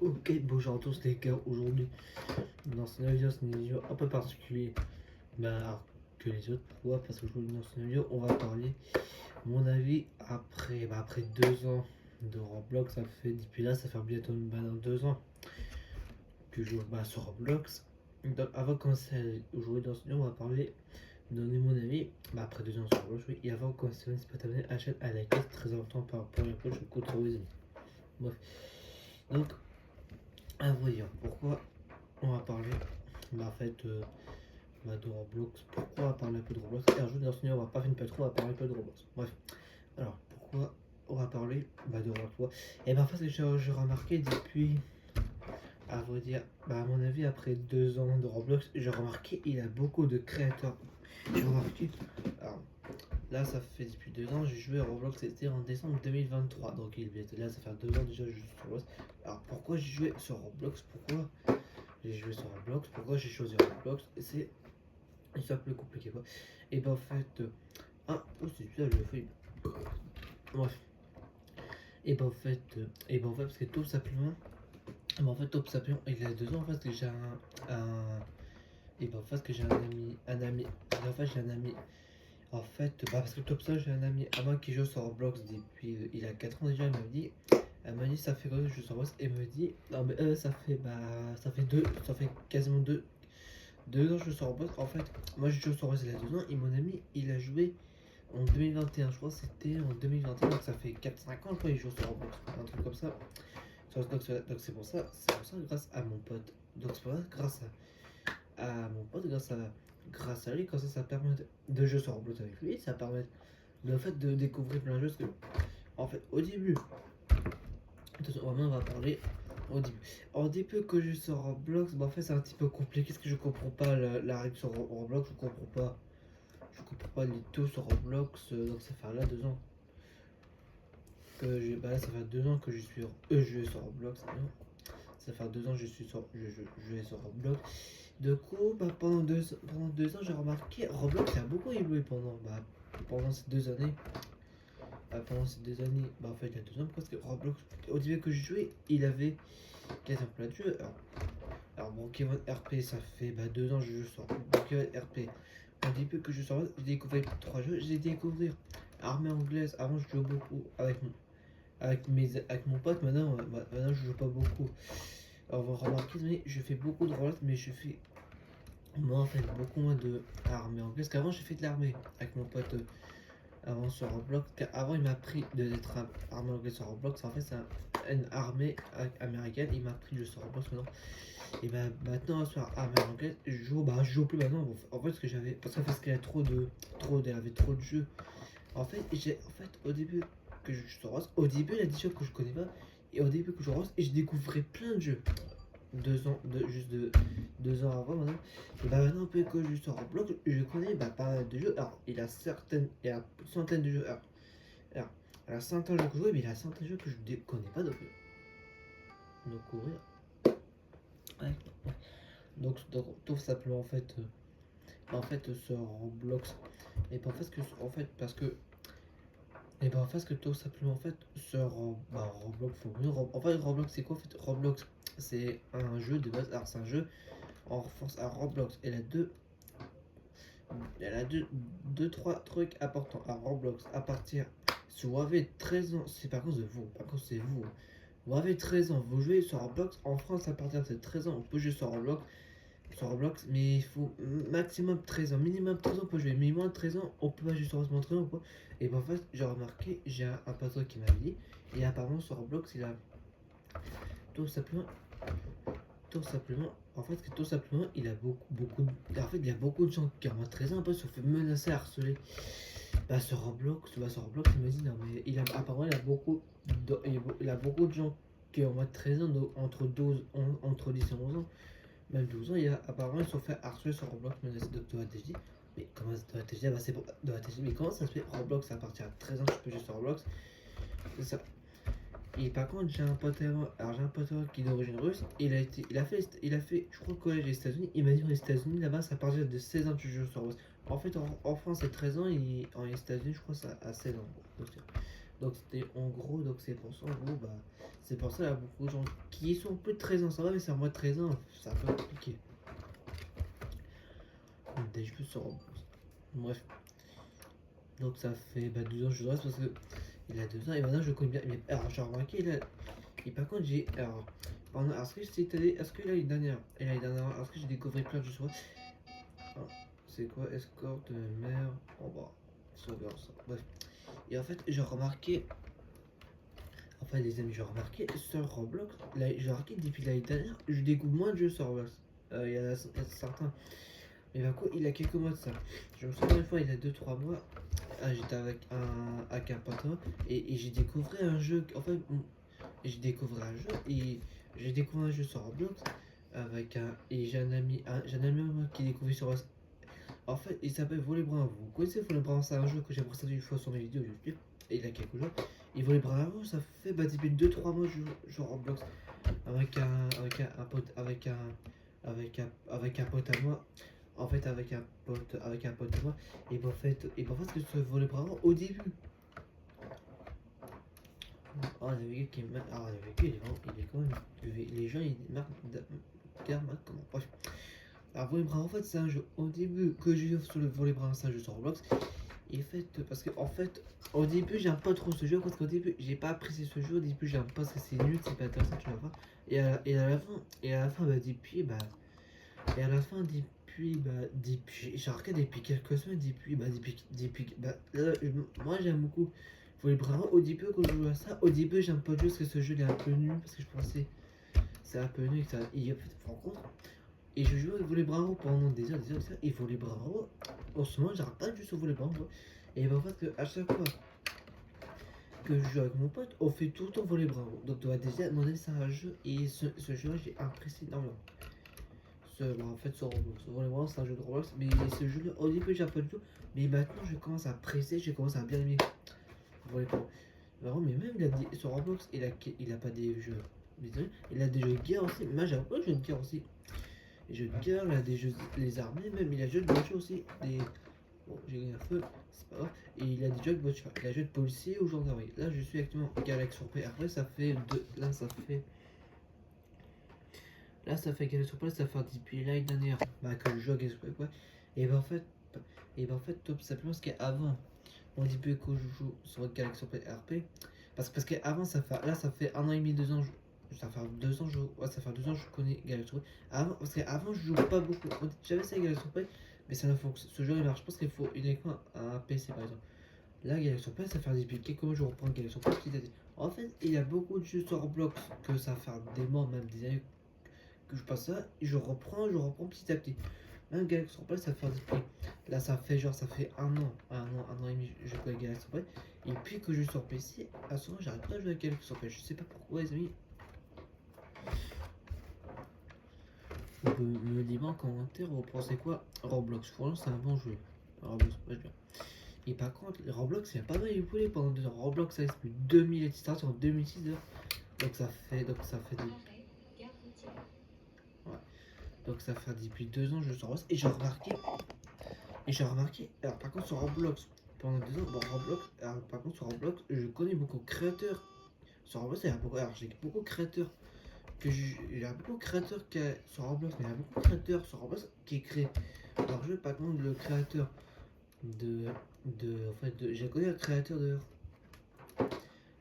Ok, bonjour à tous les gars, aujourd'hui dans ce vidéo c'est une vidéo un peu particulière que les autres. Pourquoi? Parce que aujourd'hui dans ce vidéo on va parler mon avis après 2 ans de Roblox. Ça fait depuis là, ça fait bientôt 2 ans que je joue sur Roblox. Donc avant de commencer aujourd'hui dans ce vidéo on va parler, donner mon avis après 2 ans sur Roblox, oui. Et avant de commencer, n'hésite pas à t'abonner à la chaîne, à liker, c'est très important par rapport à la poche, je compte sur vos amis. Bref, donc à vrai dire, pourquoi on va parler de Roblox. Pourquoi on va parler un peu de Roblox? Et un jour dans ce vidéo on va pas faire une patrouille, on va parler un peu de Roblox. Bref, alors pourquoi on va parler de Roblox? Et parce que j'ai remarqué depuis, à vrai dire, à mon avis après 2 ans de Roblox, j'ai remarqué il y a beaucoup de créateurs. J'ai remarqué, alors là ça fait depuis 2 ans, j'ai joué à Roblox, c'était en décembre 2023, donc il était là, ça fait 2 ans déjà que je joue sur Roblox. Alors pourquoi j'ai joué sur Roblox? Pourquoi j'ai joué sur Roblox? Pourquoi j'ai choisi Roblox? C'est un peu compliqué quoi. Et ben en fait, oh c'est bizarre, je le fais. Bref. Et ben en fait, parce que tout simplement, tout simplement, il y a 2 ans en fait que j'ai et ben en fait que j'ai un ami, en fait j'ai un ami, en fait, parce que top ça j'ai un ami à moi qui joue sur Roblox depuis, il a 4 ans déjà, elle m'a dit ça fait quoi que je joue sur Roblox, et me dit, non mais ça fait quasiment 2 ans que je joue sur Roblox, en fait, moi je joue sur Roblox il y a 2 ans, et mon ami il a joué en 2021, je crois que c'était en 2021, donc ça fait 4-5 ans, je crois, il joue sur Roblox, un truc comme ça. Donc c'est pour ça, grâce à mon pote. Donc c'est pour ça, à mon pote, grâce à lui, comme ça permet de jouer sur Roblox avec lui, ça permet de découvrir plein de choses que, en fait, au début, attention, vraiment, on va parler au début que je joue sur Roblox, en fait, c'est un petit peu compliqué parce que je comprends pas la règle sur Roblox, je comprends pas du tout sur Roblox, donc ça fait là 2 ans ça fait 2 ans que je suis jeu sur Roblox. Non. Ça fait 2 ans que je vais sur Roblox. Du coup, pendant 2 ans, j'ai remarqué Roblox a beaucoup évolué pendant ces 2 années. En fait, il y a 2 ans, parce que Roblox, au début que je jouais, il avait quasiment plein de jeux. Alors Pokémon RP, ça fait 2 ans que je joue sur Pokémon RP. Au début que je joue sur Roblox, j'ai découvert 3 jeux. J'ai découvert Armée Anglaise. Avant, je jouais beaucoup avec mon pote. Maintenant je joue pas beaucoup. Alors, on va remarquer, mais je fais beaucoup de Roblox, mais je fais moi en fait beaucoup moins de armée anglaise qu'avant. J'ai fait de l'armée avec mon pote avant sur Roblox. Avant il m'a appris d'être armée anglaise sur Roblox. En fait c'est une armée américaine. Il m'a appris de sur Roblox maintenant. Et maintenant sur armée anglaise, je joue plus maintenant. En fait ce que j'avais, parce qu'il y a il y avait trop de jeux. En fait au début que je sur Roblox, au début il y a des jeux que je connais pas. Et au début que je Roblox, et je découvrais plein de jeux. 2 ans, juste 2 ans avant maintenant. Et maintenant, un peu que je sur Roblox, je connais pas mal de jeux. Alors, il y a une centaine de jeux. Alors, il y a centaines de jeux que je joue, mais il y a centaines de jeux que je ne connais pas découvrir. Ouais. Donc, tout simplement, sur Roblox. Et ben, en fait, parce que. Et ben, en fait, que tout simplement, sur Roblox, en fait, Roblox, c'est quoi en fait? Roblox, c'est un jeu de base. Alors, c'est un jeu en force à Roblox. Elle a deux, trois trucs importants à Roblox. À partir, si vous avez 13 ans, c'est par contre de vous, par contre c'est vous. Vous avez 13 ans, vous jouez sur Roblox. En France, à partir de 13 ans, on peut jouer sur Roblox, mais il faut maximum 13 ans, minimum 13 ans pour jouer. Mais moins de 13 ans, on peut pas jouer sur Roblox 13 ans ou quoi. Et ben en fait, j'ai remarqué, j'ai un patron qui m'a dit, et apparemment sur Roblox, il a tout simplement tout simplement, il a il y a beaucoup de gens qui ont 13 ans, après, se fait menacer, harceler. Sur Roblox, il m'a dit, non, mais apparemment, il a beaucoup de gens qui ont 13 ans, donc entre 10 et 11 ans, même 12 ans, apparemment, ils se sont fait harceler sur Roblox, menacés de TJ. Mais comment ça, de TJ? C'est pour de TJ, mais comment ça se fait Roblox à partir de 13 ans, tu peux jouer sur Roblox? C'est ça. Et par contre, j'ai un pote qui est d'origine russe. Il a fait, je crois, le collège aux États-Unis. Il m'a dit aux États-Unis, là-bas, ça part de 16 ans que tu joues sur Roblox. En fait, en France, c'est 13 ans, et en États-Unis, je crois, c'est à 16 ans. Donc, Donc c'était en gros, donc c'est pour ça, en gros, bah, c'est pour ça il y a beaucoup de gens qui sont plus de 13 ans, ça va, mais c'est à moi de 13 ans, c'est un peu compliqué. Des jeux sur Roblox. Bref, donc ça fait 2 ans que je reste parce que il a 2 ans et maintenant je le connais bien. Mais alors j'ai remarqué, et par contre j'ai. Alors, est-ce que c'est allé. Est-ce que là, une dernière. Et là, une dernière. Est-ce que j'ai découvert plein de choses. C'est quoi escorte de mer. Oh bah, sauvegarde ça. Bref. Et en fait, j'ai remarqué. Enfin, les amis, j'ai remarqué sur Roblox. J'ai remarqué depuis l'année dernière, je découvre moins de jeux sur Roblox. Il y en a certains. Mais par contre, il y a quelques mois de ça. Je me souviens une fois, il y a 2-3 mois. J'étais avec un pote et j'ai découvert un jeu. En fait, j'ai découvert un jeu et j'ai découvert un jeu sur Roblox avec un. Et j'ai un ami à moi qui découvert sur. En fait, il s'appelle Volley Bravo. Vous connaissez Volley Bravo, c'est un jeu que j'ai présenté une fois sur mes vidéos YouTube. Et il y a quelques jours. Et Volley Bravo, ça fait depuis 2-3 mois je joue à Roblox avec un pote avec un pote à moi. En fait, avec un pote à moi. Et en fait, que ce Volley Bravo au début. Oh, le gars qui marque. Ah, le gars, il est quand même. Les gens, ils marquent. Comment. Bref. Alors, Volley Bravo, en fait, c'est un jeu. Au début, que j'ai sur le Volley Bravo, c'est un jeu sur Roblox. Et en fait, parce que, en fait, au début, j'aime pas trop ce jeu. Parce qu'au début, j'ai pas apprécié ce jeu. Au début, j'aime pas parce que c'est nul, c'est pas intéressant, tu vois pas. Et à la fin, j'ai regardé depuis quelques semaines, là, moi j'aime beaucoup. Faut les bras au début quand je joue à ça. Au début, j'aime pas juste que ce jeu il est un peu nul parce que je pensais c'est un peu nul. Ça, et en fait, tu te rends compte. Et je joue avec Volley Bravo pendant des heures, des heures, des heures. Et Volley Bravo, en ce moment, j'arrête pas de jouer sur Volley Bravo. Et ben, en fait, que à chaque fois que je joue avec mon pote, on fait tout le temps Volley Bravo. Donc, tu vois, déjà, mon avis, c'est un jeu. Et ce jeu-là, j'ai apprécié énormément. En fait, sur Roblox. Vraiment, c'est un jeu de Roblox. Mais ce jeu-là, au début, j'ai pas du tout. Mais maintenant, je commence à presser, je commence à bien aimer. Voilà. Vraiment, mais même sur Roblox, il a pas des jeux. Il a des jeux de guerre aussi. Moi, j'ai pas de jeux de guerre aussi. Les jeux de guerre, il a des jeux, les armées, même. Il a des jeux de voiture aussi. Bon, j'ai gagné un feu, c'est pas grave. Et il a des jeux de voiture. Il a des jeux de policier ou gendarmerie. Là, je suis actuellement Galaxy sur P. Après, ça fait deux. Là, ça fait Galaxy sur P, ça fait depuis l'année dernière. Bah, que je joue à Galaxy sur P, quoi. Et bah, en fait. Top simplement parce qu'avant, on dit plus que je joue sur Galaxy RP. Parce qu'avant, ça fait 1 an et demi, 2 ans. Ça fait 2 ans, ouais, ça fait 2 ans que je connais Galaxy. Parce qu'avant, je jouais pas beaucoup. J'avais essayé Galaxy, mais ça ne fonctionne. Ce jeu il marche pas parce qu'il faut uniquement un PC par exemple. Là, Galaxy, ça fait depuis quelques mois que je reprends Galaxy petit à petit. En fait, il y a beaucoup de jeux sur Roblox que ça fait des mois, même des années que je passe ça. Et je reprends petit à petit. Même Galaxy Play, ça fait depuis. Là, ça fait 1 an et demi, je connais Galaxy Play. Et puis que je suis sur PC, à ce moment, j'arrête pas de jouer à Galaxy Play. Je sais pas pourquoi, les amis. Vous pouvez me dire en commentaire, vous pensez quoi Roblox, franchement, c'est un bon jeu. Roblox, ouais, bien. Et par contre, Roblox, il y a pas mal évolué pendant 2 ans. Roblox, ça existe depuis 2000, et starté en 2006. Donc ouais. Donc ça fait depuis 2 ans que je suis sur Roblox. Et j'ai remarqué, alors par contre sur Roblox, pendant 2 ans, bon Roblox, alors, par contre sur Roblox, je connais beaucoup de créateurs. Sur Roblox, il y a beaucoup, alors j'ai beaucoup de créateurs il y a beaucoup de créateurs sur Roblox, mais il y a beaucoup de créateurs sur Roblox qui créent leur jeu. Par contre, le créateur j'ai connu un créateur de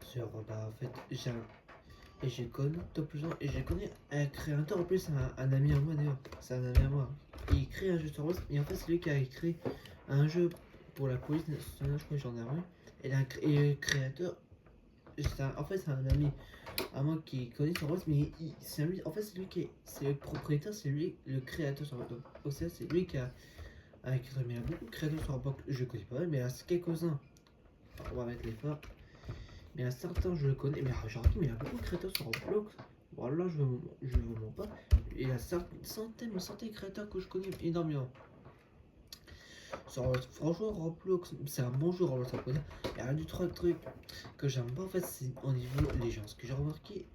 sur, bah en fait, et j'ai connu top gens et j'ai connu un créateur en plus, un ami à moi d'ailleurs, c'est un ami à moi. Il crée un jeu sur Roblox et en fait c'est lui qui a écrit un jeu pour la police nationale, je crois, gendarmerie. Et le créateur, en fait c'est un ami à moi qui connaît sur Roblox, mais c'est lui, en fait c'est lui c'est le propriétaire, c'est lui le créateur sur Roblox. Donc c'est lui qui a écrit, mais il y a beaucoup de créateurs sur Roblox, je connais pas mal, mais il y a quelques-uns, on va mettre les forts. Mais à certains, je le connais. Mais j'ai remarqué, mais il y a beaucoup de créateurs sur Roblox. Voilà, je vous mens pas. Il y a centaines de créateurs que je connais énormément. Franchement, Roblox, c'est un bon jeu, Roblox. Il y a un du trois trucs que j'aime pas, en fait, c'est au niveau les gens. Ce que j'ai remarqué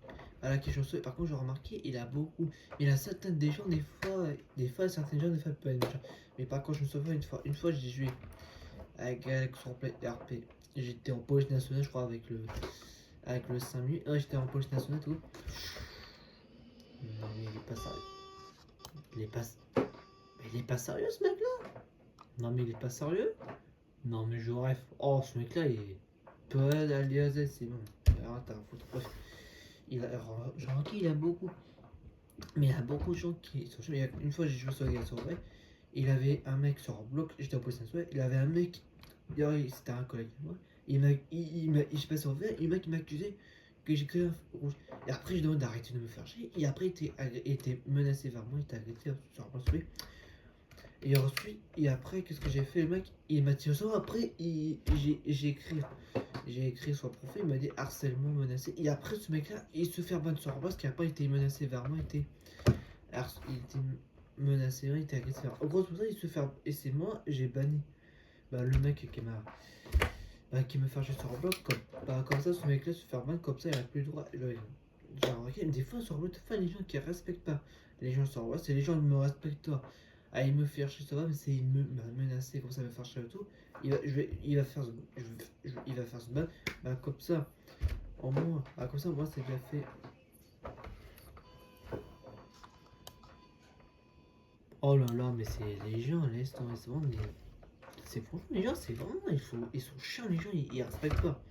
à la question par contre, j'ai remarqué, il a beaucoup. Mais il a certaines des gens, certaines gens, des fois, peuvent être méchants. Mais par contre, je me souviens une fois, j'ai joué avec Galaxy RP. j'étais en police nationale, je crois, avec le 5 minutes. Ouais, j'étais en police nationale, tout. Non, mais il est pas sérieux. Il est pas. Mais il est pas sérieux, ce mec-là. Non, mais il est pas sérieux. Non, mais je rêve. Oh, ce mec-là, il est. Toi, alias, c'est bon. Arrête, t'as un foutre. Bref. J'ai remarqué, il a beaucoup. Mais il y a beaucoup de gens qui sont. Une fois, j'ai joué sur Galaxy Survey. Il avait un mec sur Block. J'étais en police nationale. Il avait un mec. C'était un collègue de moi. Je sais pas sur vrai. Il m'a accusé que j'ai créé un feu rouge. Et après, je demande d'arrêter de me faire chier. Et après, il était menacé vers moi. Il était agressé sur un point. Et ensuite, et après, qu'est-ce que j'ai fait? Le mec, il m'a tiré sur. Après, j'ai écrit sur le profil. Il m'a dit harcèlement menacé. Et après, ce mec-là, il se fait ban sur Roblox. Qui après, il était menacé vers moi. Il était menacé, il était agressé. En gros, c'est pour ça, il se fait. Et c'est moi, j'ai banni. Bah, le mec qui me fait juste sur Roblox. Comme ça, ce mec-là se fait ban. Comme ça, il a plus le droit. J'ai remarqué, des fois, sur Roblox, des fois, les gens qui respectent pas. Les gens sur Roblox, c'est les gens qui me respectent pas. Ah, il me fait chier, ça va, mais c'est il m'a menacé, comme ça, me faire chier et tout. Il va faire il va faire ce ban. Bah, comme ça, au moins, comme ça, moi, c'est déjà fait. Oh là là, mais c'est les gens, laisse tomber, c'est vraiment des. C'est franchement, les gens, c'est vraiment. Ils sont chiants, les gens, ils respectent pas.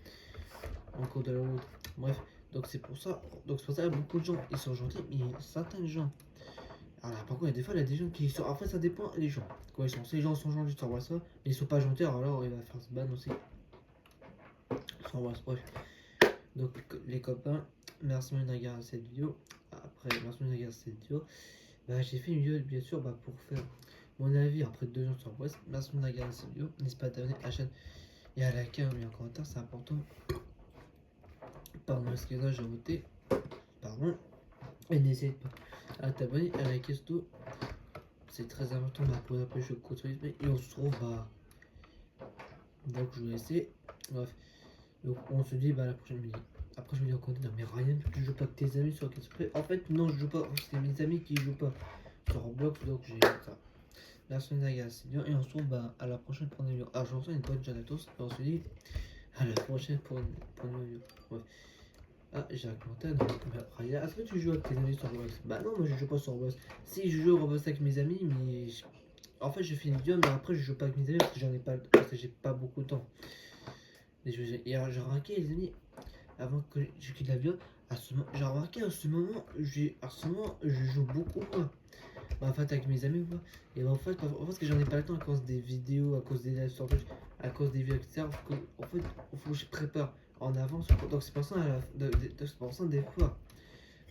En cours de la route. Bref, donc c'est pour ça. Donc c'est pour ça, beaucoup de gens, ils sont gentils, mais certains gens. Alors là, par contre, il y a des fois, il y a des gens qui sont. En fait, ça dépend les gens. Quoi, ils sont. Si les gens sont gentils, sur WhatsApp, mais ils sont pas gentils, alors il va faire ce ban aussi. Sur WhatsApp, bref. Donc, les copains, merci de regarder cette vidéo. Après, merci de regarder cette vidéo. Bah, j'ai fait une vidéo, bien sûr, bah, pour faire mon avis après 2 ans sur West. Merci de regarder cette vidéo. N'hésitez pas à t'abonner à la chaîne et à liker un en commentaire, c'est important. Pardon, excusez-moi, j'ai voté. Pardon. Et n'hésite pas à t'abonner, à liker surtout. C'est très important pour après je continue. Et on se retrouve bah. Donc je vais laisser. Bref. Donc on se dit bah à la prochaine vidéo. Après je me dis en commentaire, mais Ryan, tu joues pas avec tes amis sur Catch. En fait, non, je joue pas. C'est mes amis qui jouent pas sur Roblox, donc j'ai ça. Merci de regarder cette vidéo et on se retrouve bah, à la prochaine pour une vidéo. Alors je vous souhaite une bonne journée à tous et on se dit à la prochaine pour une vidéo. Ouais. Ah, j'ai un commentaire dans les commentaires. Est-ce que tu joues avec tes amis sur Roblox? Bah non, moi je joue pas sur Roblox. Si je joue au Roblox avec mes amis, mais en fait je fais une vidéo, mais après je joue pas avec mes amis parce que j'en ai pas, parce que j'ai pas beaucoup de temps. Et alors j'ai remarqué les amis, avant que je quitte la vidéo, j'ai remarqué à ce moment, je joue beaucoup moins. Bah, en fait avec mes amis quoi. Et bah, en fait parce que j'en ai pas le temps à cause des vidéos, à cause des lives sur Twitch, à cause des vidéos etc. En fait il faut que je prépare en avance. Donc c'est pour ça des fois.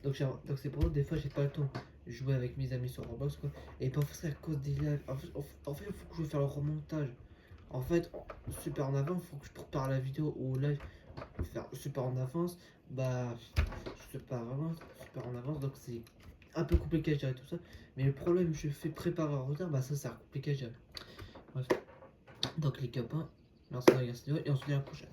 Donc c'est pour ça des fois j'ai pas le temps de jouer avec mes amis sur Roblox quoi. Et parfois c'est à cause des lives. En fait il faut que je fasse le remontage. En fait super en avant, il faut que je prépare la vidéo au live. Faire super en avance. Bah super en avance, donc c'est un peu compliqué à gérer tout ça. Mais le problème, je fais préparer en retard, bah ça, c'est compliqué à gérer. Bref. Donc les copains, merci de regarder cette vidéo et on se dit à la prochaine.